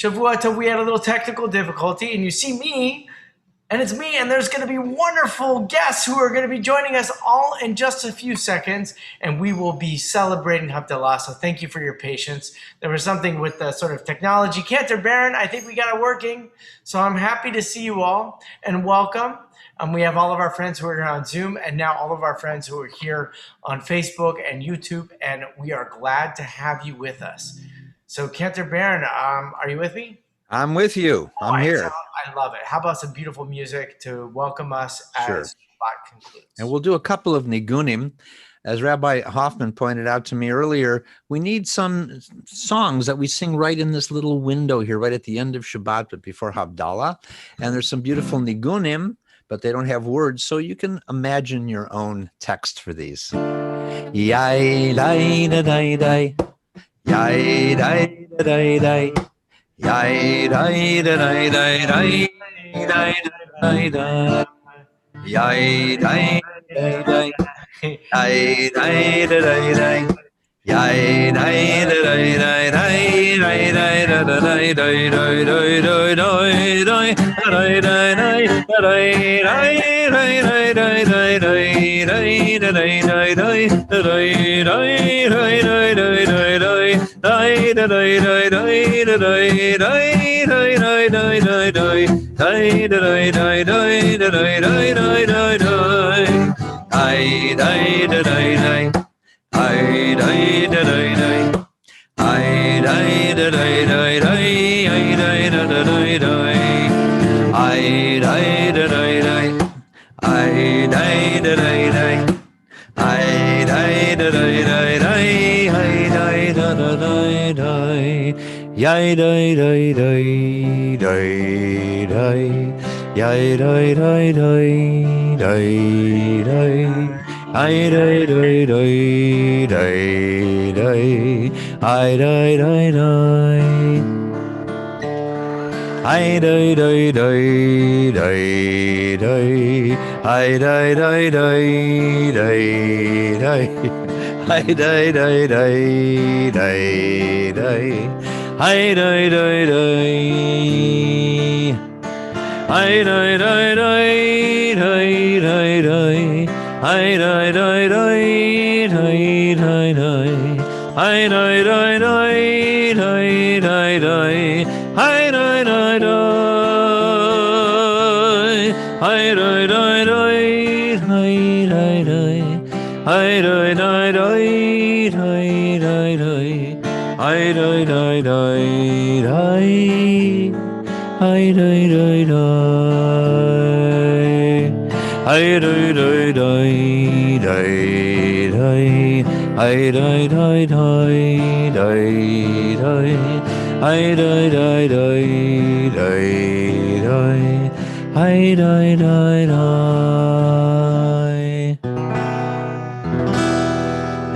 Shavuot, we had a little technical difficulty, and you see me, and it's me, and there's going to be wonderful guests who are going to be joining us all in just a few seconds, and we will be celebrating Havdalah. So thank you for your patience. There was something with the sort of technology. Cantor Baron, I think we got it working. So I'm happy to see you all, and welcome. We have all of our friends who are here on Zoom, and now all of our friends who are here on Facebook and YouTube, and we are glad to have you with us. So Cantor Baron, are you with me? I'm with you. I'm here. I love it. How about some beautiful music to welcome us as Shabbat concludes? And we'll do a couple of nigunim. As Rabbi Hoffman pointed out to me earlier, we need some songs that we sing right in this little window here, right at the end of Shabbat, but before Havdalah. And there's some beautiful nigunim, but they don't have words, so you can imagine your own text for these. Yai dai da dai dai. Yai dai da dai dai. Yai dai da dai dai dai dai dai dai. Yai dai dai dai. Yai dai da dai dai. Yai dai da dai dai dai dai dai da da dai dai dai dai dai dai dai dai dai dai dai dai dai dai dai da dai dai dai dai dai dai dai dai dai dai dai da dai dai dai da dai dai dai dai dai dai dai dai da dai dai dai da dai dai dai dai dai dai dai da dai dai. I die da die die. I die da die die die. I die da da die die. I die da die die. I die da die die. I die da die die die. I die da da die die. Yai die die die die die. Yai die die die die die. I die die die die die. I die die die. I die die die die die. I die die die die die. I die die die die die. I die die die. I die die die die die die. I die die die die die die. I die die die die die die. I die die die. I die die die die die die. I die die die die die die. I die die die die. I die die die. I die die die die die. I die die die die die. I die die die die die. I die die die.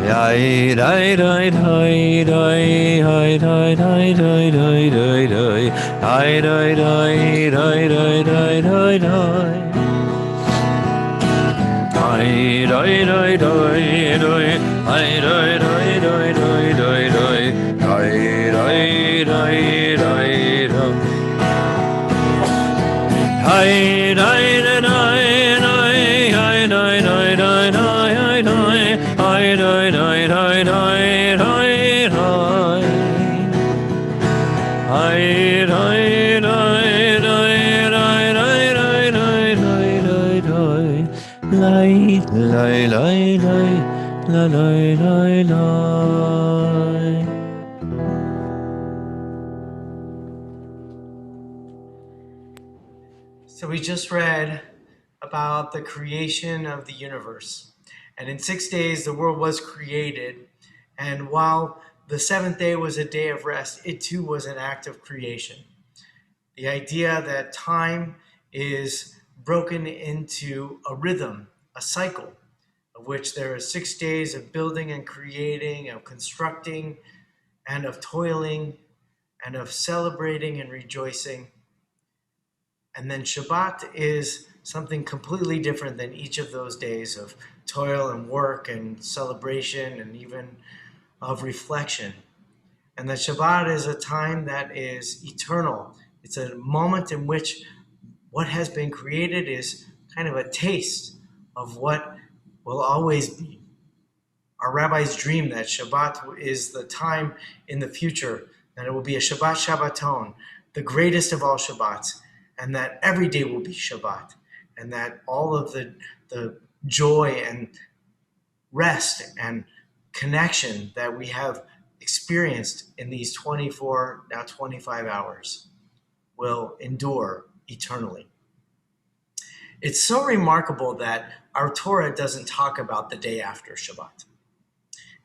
I die die die die. I die die die die die die. I die die die die die die die. I die die die die. I die die die die die die. I die die die die. I die die die die. I die die die die die. I die die die die die die. I die die die die die die die. Lie, lie, lie, lie, lie, lie, lie, lie. So we just read about the creation of the universe. And in 6 days, the world was created. And while the seventh day was a day of rest, it too was an act of creation. The idea that time is broken into a rhythm, a cycle, of which there are 6 days of building and creating, of constructing, and of toiling, and of celebrating and rejoicing. And then Shabbat is something completely different than each of those days of toil and work and celebration and even of reflection. and that Shabbat is a time that is eternal. It's a moment in which what has been created is kind of a taste of what will always be. Our rabbis dream that Shabbat is the time in the future, that it will be a Shabbat Shabbaton, the greatest of all Shabbats, and that every day will be Shabbat, and that all of the joy and rest and connection that we have experienced in these 24, now 25 hours will endure eternally. It's so remarkable that our Torah doesn't talk about the day after Shabbat.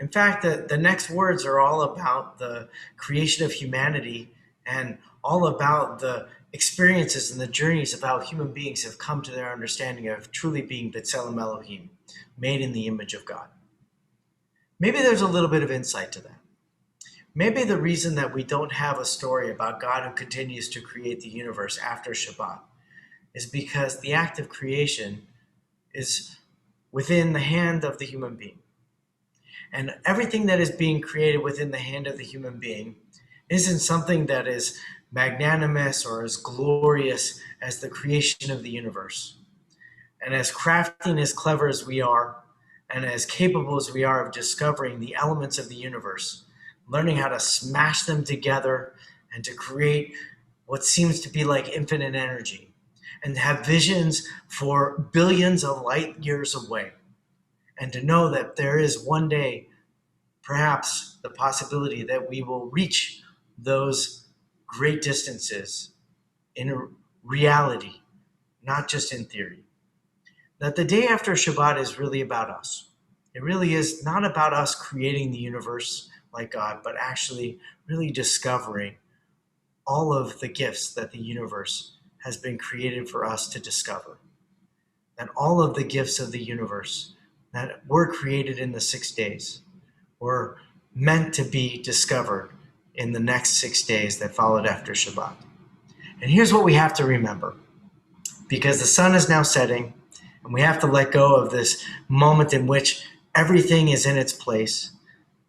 In fact, the next words are all about the creation of humanity and all about the experiences and the journeys of how human beings have come to their understanding of truly being B'Tselem Elohim, made in the image of God. Maybe there's a little bit of insight to that. Maybe the reason that we don't have a story about God who continues to create the universe after Shabbat is because the act of creation is within the hand of the human being. And everything that is being created within the hand of the human being isn't something that is magnanimous or as glorious as the creation of the universe. And as crafty and as clever as we are, and as capable as we are of discovering the elements of the universe, learning how to smash them together and to create what seems to be like infinite energy, and have visions for billions of light years away, and to know that there is one day, perhaps, the possibility that we will reach those great distances in reality, not just in theory. That the day after Shabbat is really about us. It really is not about us creating the universe like God, but actually really discovering all of the gifts that the universe has been created for us to discover. That all of the gifts of the universe that were created in the 6 days were meant to be discovered in the next 6 days that followed after Shabbat. And here's what we have to remember. Because the sun is now setting, and we have to let go of this moment in which everything is in its place,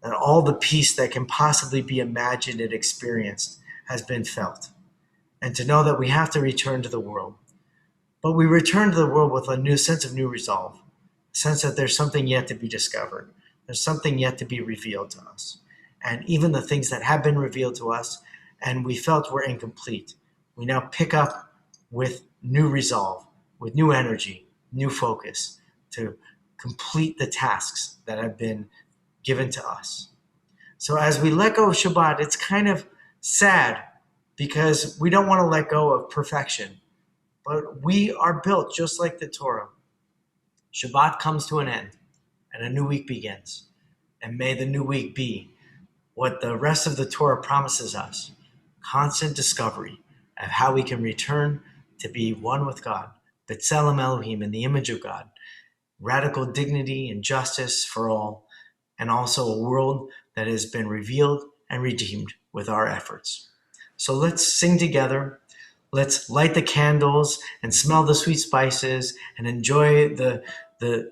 and all the peace that can possibly be imagined and experienced has been felt. And to know that we have to return to the world. But we return to the world with a new sense of new resolve, a sense that there's something yet to be discovered. There's something yet to be revealed to us. And even the things that have been revealed to us and we felt were incomplete, we now pick up with new resolve, with new energy, new focus to complete the tasks that have been given to us. So as we let go of Shabbat, it's kind of sad because we don't want to let go of perfection. But we are built just like the Torah. Shabbat comes to an end and a new week begins. And may the new week be what the rest of the Torah promises us, constant discovery of how we can return to be one with God, B'Tselem Elohim, in the image of God, radical dignity and justice for all, and also a world that has been revealed and redeemed with our efforts. So let's sing together. Let's light the candles and smell the sweet spices and enjoy the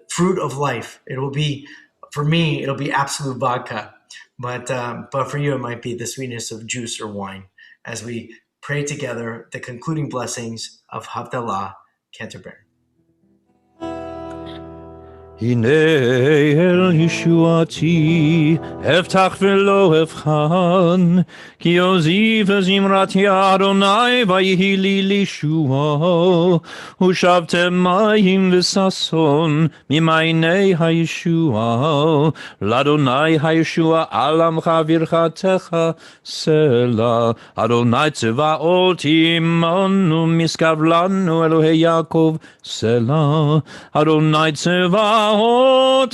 fruit of life. It will be, for me, it'll be absolute vodka. But for you, it might be the sweetness of juice or wine as we pray together the concluding blessings of Havdalah, Canterbury. הנה אל ישועתי, הבטח ולא אבחן, כי עוזיב זמרתי אדוני, ויהי לי לישועה, ושבתם מים וששון, ממעייני הישועה, לאדוני הישועה על עמך ברכתך סלה, אדוני צבאות עמנו, משגב לנו אלוהי יעקב סלה, אדוני צבאות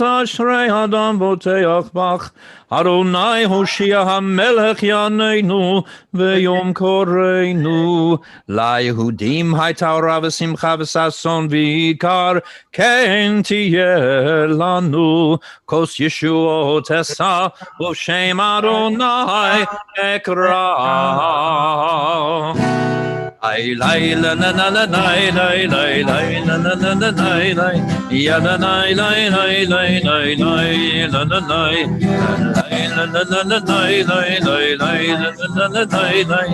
אשרי אדם בוטח בך, אדוני הושיע המלך יעננו ויום קוראנו. ליהודים הייתה אורה ושמחה וששון ועיקר כן תהיה לנו. כוס ישועות אשא ובשם אדוני אקרא. Ay lay la la la la lay lay lay lay la la la la lay lay ya la lay lay lay lay lay lay la la lay lay la la la la lay lay lay lay la la la la lay lay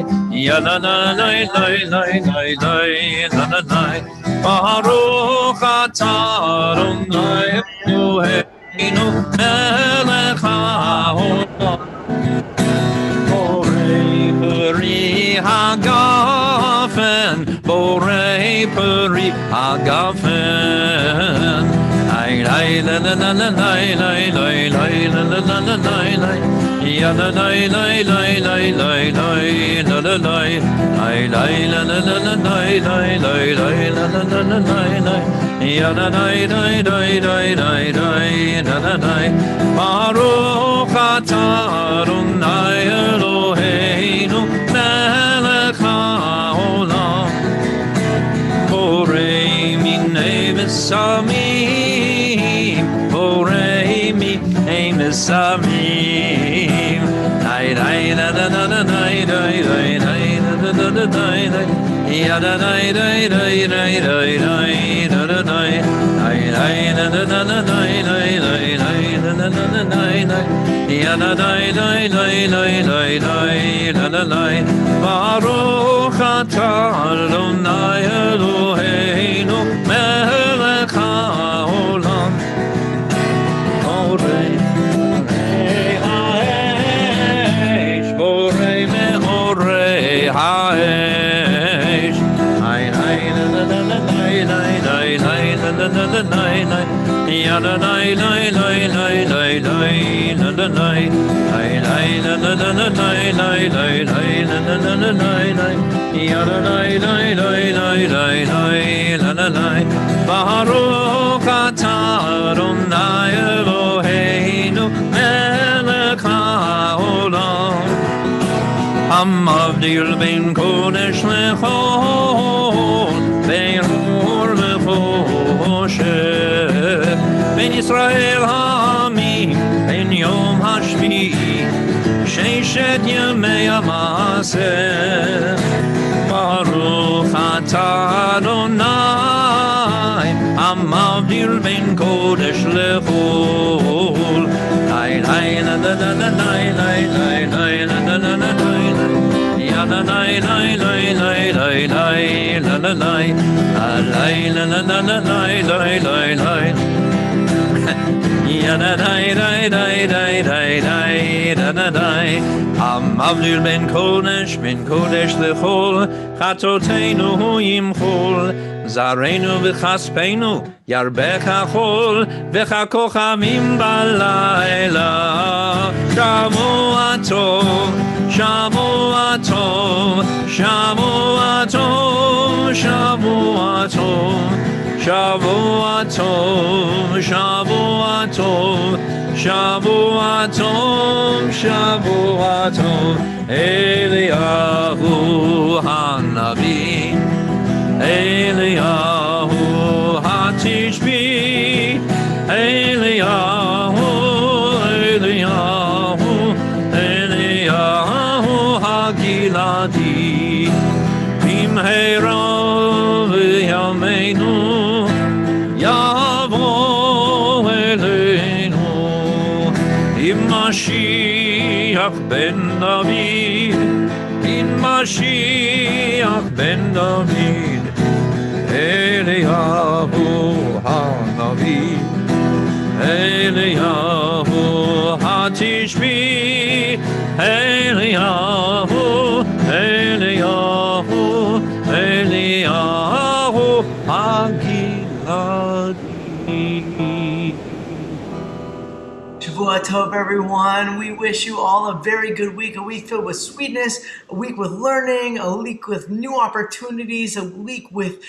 ya la la lay lay lay lay lay la la lay Baruch atah Adonai Eloheinu melech haolam Borei peri hagafen, borei peri hagafen. Ay lay la la la la lay lay lay lay la la la la lay lay. Ya la lay lay lay lay lay lay la la lay. Ay lay la la la la lay lay lay lay la la la la lay lay. Ya la lay lay lay lay lay lay la la lay. Baruch atah Adonai Eloheinu melech haolam borei minei v'samim borei minei v'samim ay ay la la la la la la la la la la la la ya la la la la la la la la la ay ay la la la la la la la la la la ya la la la la la la la la la Baruch atah Adonai Eloheinu melech haolam borei ha'esh borei mehorei ha'esh ay ay la la la la la la la la la la la ya la la la la la la la la la la ay ay la la la la la la la la la la la la ya la la la la la la la la la Baruch atah Adonai Eloheinu melech haolam Hamavdil ben kodesh lechol ben or lechoshev ben Yisrael ha'amim ben yom hashmi'i Sheishet yemei hamaseh Baruch atah Adonai Hamavdil ben kodesh lechol Lay lay la la la la lay lay lay lay la la la la lay ya la lay lay lay lay lay lay la la lay lay la la la la lay lay lay lay ya la lay lay lay lay lay lay la la lay Hamavdil ben kodesh lechol chatoteinu yimchol Zareinu v'chaspenu yarbech hachol v'chakochamim balayla Shavua tov, Shavua tov, Shavua tov, Shavua tov Shavua tov, Shavua tov, Shavua tov, Shavua tov Eliyahu hanavi Eliyahu hatishbi Eliyahu Eliyahu Eliyahu hagiladi Bimheira v'yameinu Yavo Eleinu Im Mashiach ben David In Mashiach ben David Eliyahu hanavi Eliyahu hatishbi Eliyahu Eliyahu Eliyahu hagiladi Shavua Tov, everyone. We wish you all a very good week, a week filled with sweetness, a week with learning, a week with new opportunities, a week with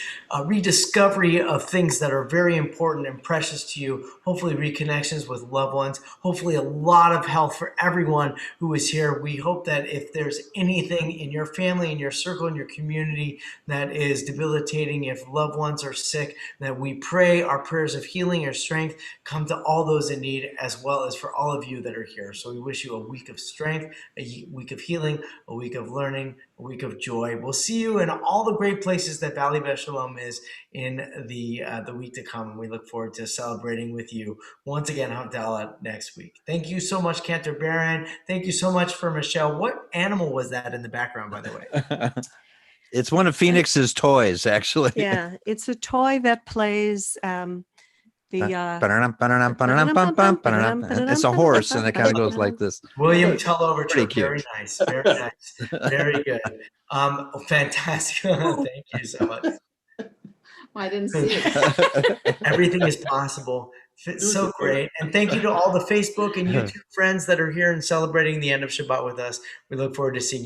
rediscovery of things that are very important and precious to you. Hopefully reconnections with loved ones. Hopefully a lot of health for everyone who is here. We hope that if there's anything in your family, in your circle, in your community that is debilitating, if loved ones are sick, that we pray our prayers of healing or strength come to all those in need, as well as for all all of you that are here. So we wish you a week of strength, a week of healing, a week of learning, a week of joy. We'll see you in all the great places that Valley Beth Shalom is in the week to come. We look forward to celebrating with you once again, Havdalah, next week. Thank you so much, Cantor Baron. Thank you so much for Michelle. What animal was that in the background, by the way? It's one of Phoenix's toys, actually. Yeah, it's a toy that plays It's a horse, and it kind of goes like this. William Tell Overture. Pretty cute. Very nice. Very nice. Very good. Fantastic. Thank you so much. I didn't see it. Everything is possible. So great. And thank you to all the Facebook and YouTube friends that are here and celebrating the end of Shabbat with us. We look forward to seeing you.